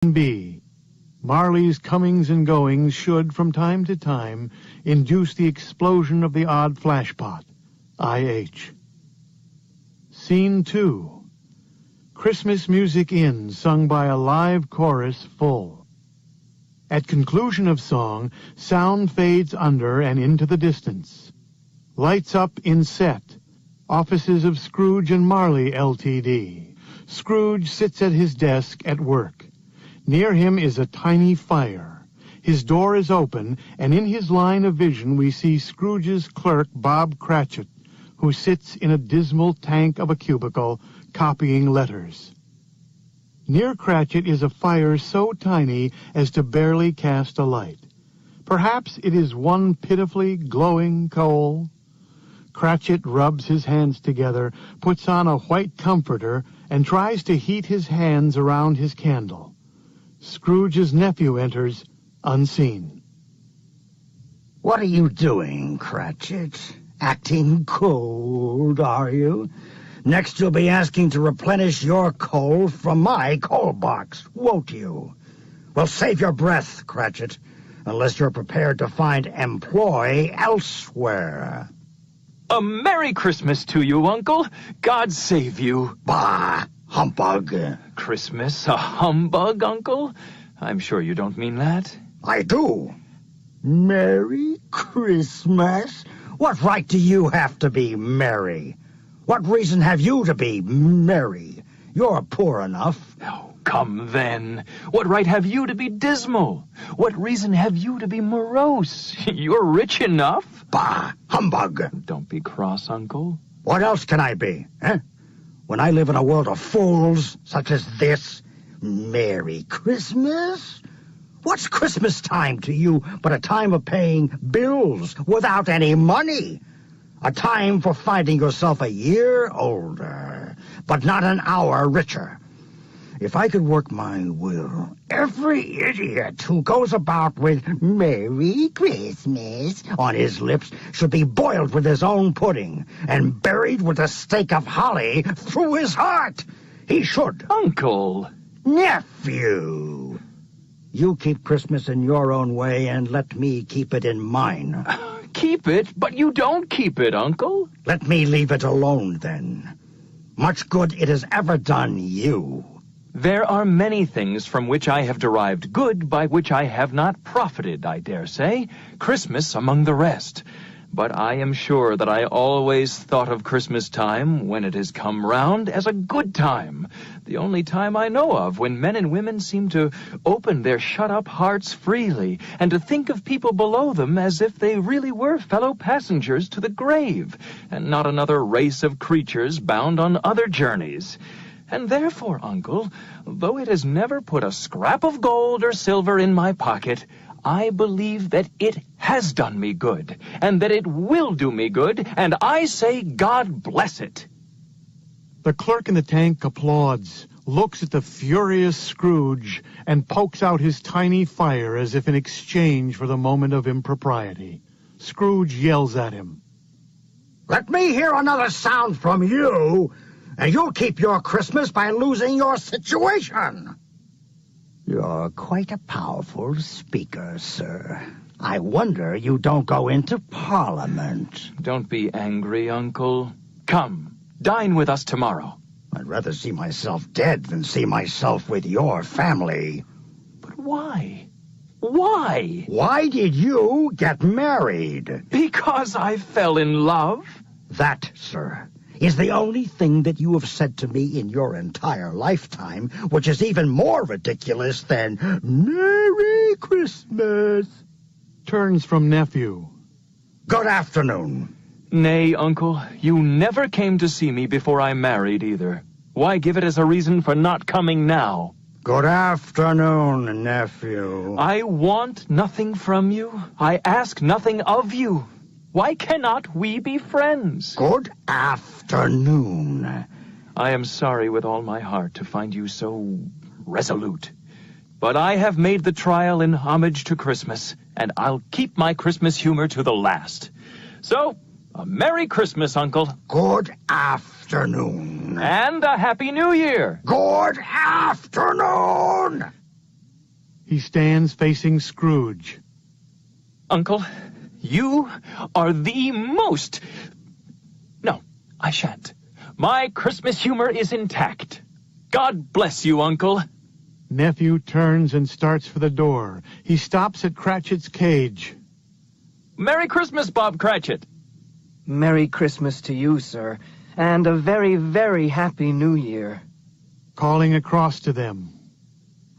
B. Marley's comings and goings should, from time to time, induce the explosion of the odd flashpot. I.H. Scene 2. Christmas Music Inn, sung by a live chorus full. At conclusion of song, sound fades under and into the distance. Lights up in set. Offices of Scrooge and Marley, Ltd. Scrooge sits at his desk at work. Near him is a tiny fire. His door is open, and in his line of vision we see Scrooge's clerk, Bob Cratchit, who sits in a dismal tank of a cubicle, copying letters. Near Cratchit is a fire so tiny as to barely cast a light. Perhaps it is one pitifully glowing coal. Cratchit rubs his hands together, puts on a white comforter, and tries to heat his hands around his candle. Scrooge's nephew enters, unseen. What are you doing, Cratchit? Acting cold, are you? Next you'll be asking to replenish your coal from my coal box, won't you? Well, save your breath, Cratchit, unless you're prepared to find employ elsewhere. A Merry Christmas to you, Uncle. God save you. Bah! Humbug. Christmas a humbug, Uncle? I'm sure you don't mean that. I do. Merry Christmas? What right do you have to be merry? What reason have you to be merry? You're poor enough. Oh, come then. What right have you to be dismal? What reason have you to be morose? You're rich enough. Bah! Humbug. Don't be cross, Uncle. What else can I be, eh? When I live in a world of fools such as this, Merry Christmas? What's Christmas time to you but a time of paying bills without any money? A time for finding yourself a year older, but not an hour richer. If I could work my will, every idiot who goes about with Merry Christmas on his lips should be boiled with his own pudding and buried with a stake of holly through his heart. He should. Uncle. Nephew. You keep Christmas in your own way and let me keep it in mine. Keep it, but you don't keep it, Uncle. Let me leave it alone, then. Much good it has ever done you. There are many things from which I have derived good by which I have not profited, I dare say, Christmas among the rest. But I am sure that I always thought of Christmas time, when it has come round, as a good time, the only time I know of when men and women seem to open their shut-up hearts freely, and to think of people below them as if they really were fellow passengers to the grave, and not another race of creatures bound on other journeys. And therefore, Uncle, though it has never put a scrap of gold or silver in my pocket, I believe that it has done me good, and that it will do me good, and I say God bless it. The clerk in the tank applauds, looks at the furious Scrooge, and pokes out his tiny fire as if in exchange for the moment of impropriety. Scrooge yells at him. Let me hear another sound from you, and you'll keep your Christmas by losing your situation. You're quite a powerful speaker, sir. I wonder you don't go into Parliament. Don't be angry, Uncle. Come, dine with us tomorrow. I'd rather see myself dead than see myself with your family. But why? Why? Why did you get married? Because I fell in love. That, sir, is the only thing that you have said to me in your entire lifetime, which is even more ridiculous than Merry Christmas. Turns from nephew. Good afternoon. Nay, Uncle, you never came to see me before I married either. Why give it as a reason for not coming now? Good afternoon, nephew. I want nothing from you. I ask nothing of you. Why cannot we be friends? Good afternoon. I am sorry with all my heart to find you so resolute. But I have made the trial in homage to Christmas, and I'll keep my Christmas humor to the last. So, a Merry Christmas, Uncle. Good afternoon. And a Happy New Year. Good afternoon. He stands facing Scrooge. Uncle, you are the most... No, I shan't. My Christmas humor is intact. God bless you, Uncle. Nephew turns and starts for the door. He stops at Cratchit's cage. Merry Christmas, Bob Cratchit. Merry Christmas to you, sir, and a very, very happy New Year. Calling across to them.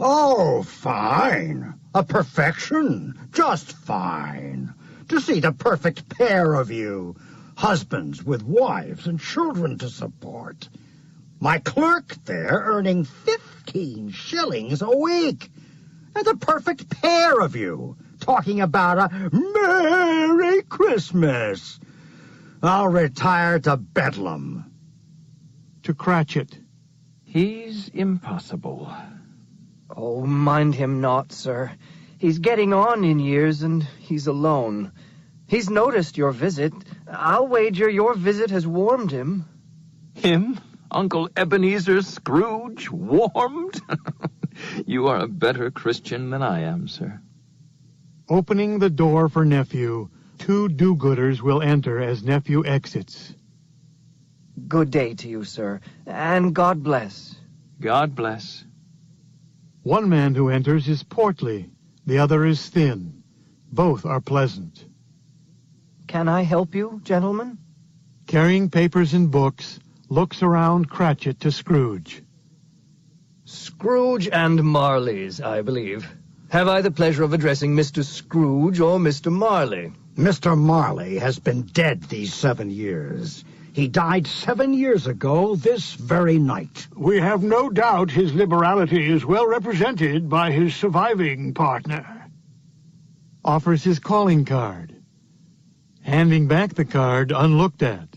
Oh, fine. A perfection. Just fine. To see the perfect pair of you. Husbands with wives and children to support. My clerk there earning 15 shillings a week. And the perfect pair of you talking about a Merry Christmas. I'll retire to Bedlam. To Cratchit. He's impossible. Oh, mind him not, sir. He's getting on in years, and he's alone. He's noticed your visit. I'll wager your visit has warmed him. Him? Uncle Ebenezer Scrooge? Warmed? You are a better Christian than I am, sir. Opening the door for Nephew, 2 do-gooders will enter as Nephew exits. Good day to you, sir, and God bless. God bless. One man who enters is portly, the other is thin. Both are pleasant. Can I help you, gentlemen? Carrying papers and books, looks around Cratchit to Scrooge. Scrooge and Marley's, I believe. Have I the pleasure of addressing Mr. Scrooge or Mr. Marley? Mr. Marley has been dead these 7 years. He died 7 years ago this very night. We have no doubt his liberality is well represented by his surviving partner. Offers his calling card. Handing back the card unlooked at.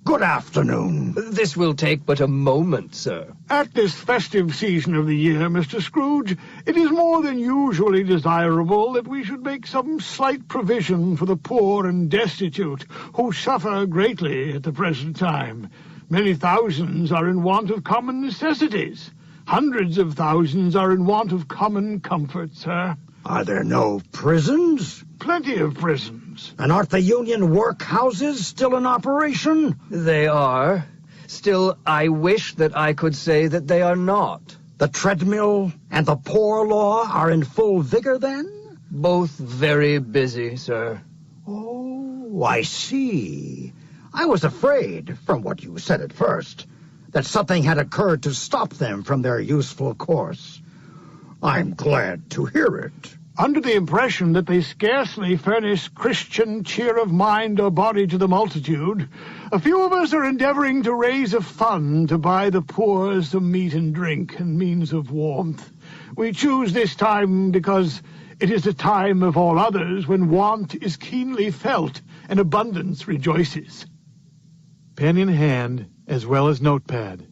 Good afternoon. This will take but a moment, sir. At this festive season of the year, Mr. Scrooge, it is more than usually desirable that we should make some slight provision for the poor and destitute, who suffer greatly at the present time. Many thousands are in want of common necessities. Hundreds of thousands are in want of common comfort, sir. Are there no prisons? Plenty of prisons. And aren't the union workhouses still in operation? They are. Still, I wish that I could say that they are not. The treadmill and the poor law are in full vigor, then? Both very busy, sir. Oh, I see. I was afraid, from what you said at first, that something had occurred to stop them from their useful course. I'm glad to hear it. Under the impression that they scarcely furnish Christian cheer of mind or body to the multitude, a few of us are endeavoring to raise a fund to buy the poor some meat and drink and means of warmth. We choose this time because it is a time of all others when want is keenly felt and abundance rejoices. Pen in hand, as well as notepad.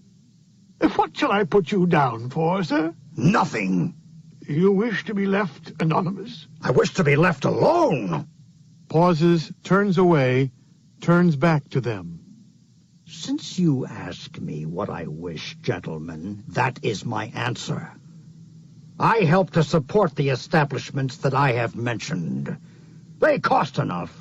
What shall I put you down for, sir? Nothing. You wish to be left anonymous? I wish to be left alone. Pauses, turns away, turns back to them. Since you ask me what I wish, gentlemen, that is my answer. I help to support the establishments that I have mentioned. They cost enough,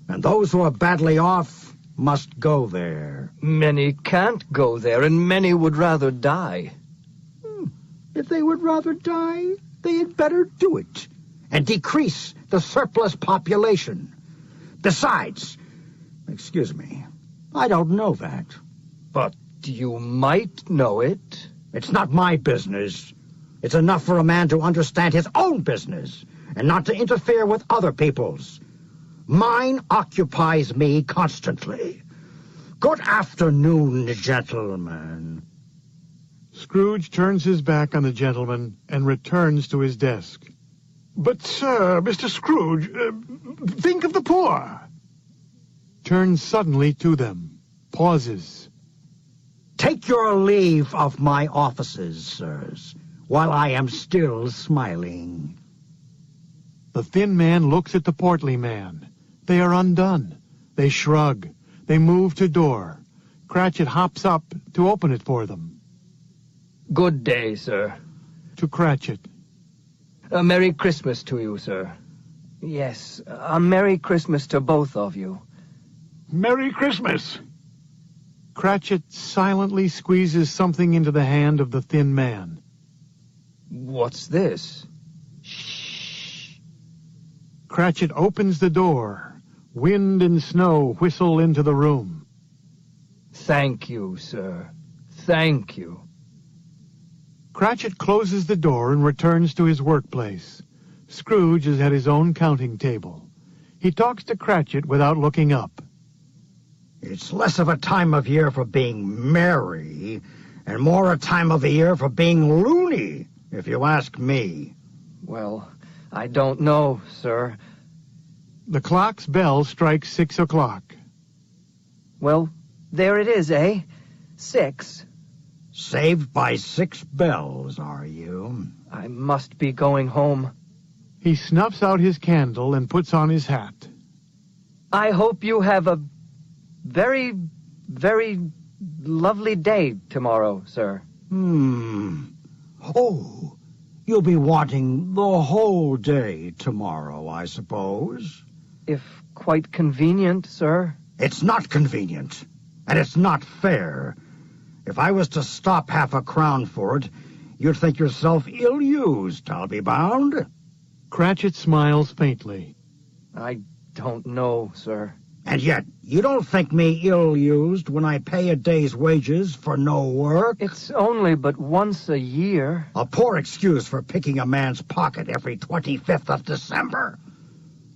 and those who are badly off must go there. Many can't go there, and many would rather die. If they would rather die, they had better do it, and decrease the surplus population. Besides, excuse me, I don't know that. But you might know it. It's not my business. It's enough for a man to understand his own business, and not to interfere with other people's. Mine occupies me constantly. Good afternoon, gentlemen. Scrooge turns his back on the gentleman and returns to his desk. But, sir, Mr. Scrooge, think of the poor. Turns suddenly to them. Pauses. Take your leave of my offices, sirs, while I am still smiling. The thin man looks at the portly man. They are undone. They shrug. They move to door. Cratchit hops up to open it for them. Good day, sir. To Cratchit. A Merry Christmas to you, sir. Yes, a Merry Christmas to both of you. Merry Christmas! Cratchit silently squeezes something into the hand of the thin man. What's this? Shh! Cratchit opens the door. Wind and snow whistle into the room. Thank you, sir. Thank you. Cratchit closes the door and returns to his workplace. Scrooge is at his own counting table. He talks to Cratchit without looking up. It's less of a time of year for being merry, and more a time of the year for being loony, if you ask me. Well, I don't know, sir. The clock's bell strikes 6 o'clock. Well, there it is, eh? 6. Saved by 6 bells, are you? I must be going home. He snuffs out his candle and puts on his hat. I hope you have a very, very lovely day tomorrow, sir. Oh, you'll be wanting the whole day tomorrow, I suppose? If quite convenient, sir. It's not convenient, and it's not fair. If I was to stop half a crown for it, you'd think yourself ill-used, I'll be bound. Cratchit smiles faintly. I don't know, sir. And yet, you don't think me ill-used when I pay a day's wages for no work? It's only but once a year. A poor excuse for picking a man's pocket every 25th of December.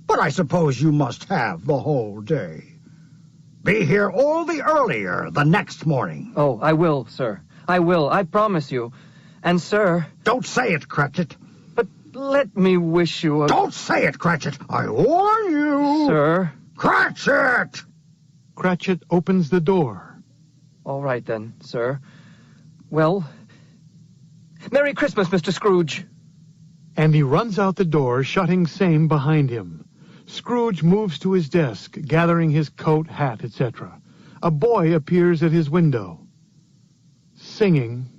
But I suppose you must have the whole day. Be here all the earlier the next morning. Oh, I will, sir. I will, I promise you. And, sir... Don't say it, Cratchit. But let me wish you a... Don't say it, Cratchit. I warn you. Sir... Cratchit! Cratchit opens the door. All right, then, sir. Well, Merry Christmas, Mr. Scrooge. And he runs out the door, shutting same behind him. Scrooge moves to his desk, gathering his coat, hat, etc. A boy appears at his window, singing,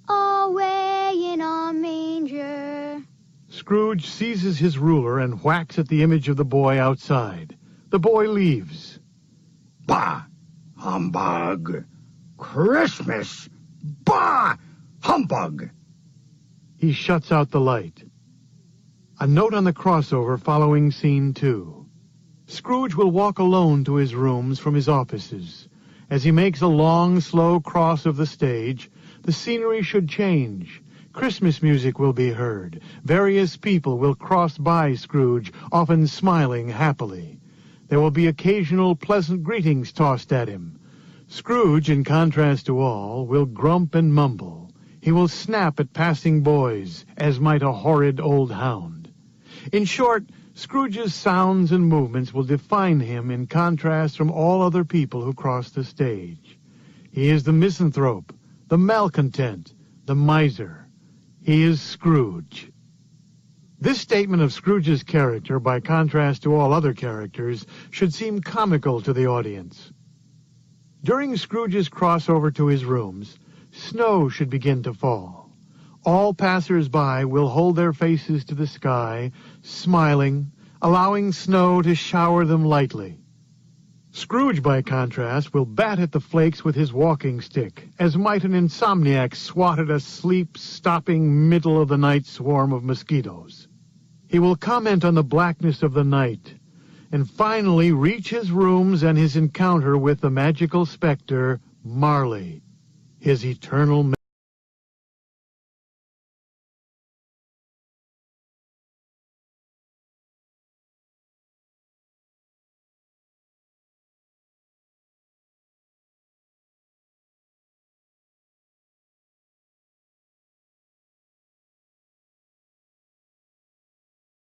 Away in a manger. Scrooge seizes his ruler and whacks at the image of the boy outside. The boy leaves. Bah! Humbug! Christmas! Bah! Humbug! He shuts out the light. A note on the crossover following scene 2. Scrooge will walk alone to his rooms from his offices. As he makes a long, slow cross of the stage, the scenery should change. Christmas music will be heard. Various people will cross by Scrooge, often smiling happily. There will be occasional pleasant greetings tossed at him. Scrooge, in contrast to all, will grump and mumble. He will snap at passing boys, as might a horrid old hound. In short, Scrooge's sounds and movements will define him in contrast from all other people who cross the stage. He is the misanthrope, the malcontent, the miser. He is Scrooge. This statement of Scrooge's character, by contrast to all other characters, should seem comical to the audience. During Scrooge's crossover to his rooms, snow should begin to fall. All passers-by will hold their faces to the sky, smiling, allowing snow to shower them lightly. Scrooge, by contrast, will bat at the flakes with his walking stick, as might an insomniac swat at a sleep-stopping middle-of-the-night swarm of mosquitoes. He will comment on the blackness of the night, and finally reach his rooms and his encounter with the magical specter, Marley, his eternal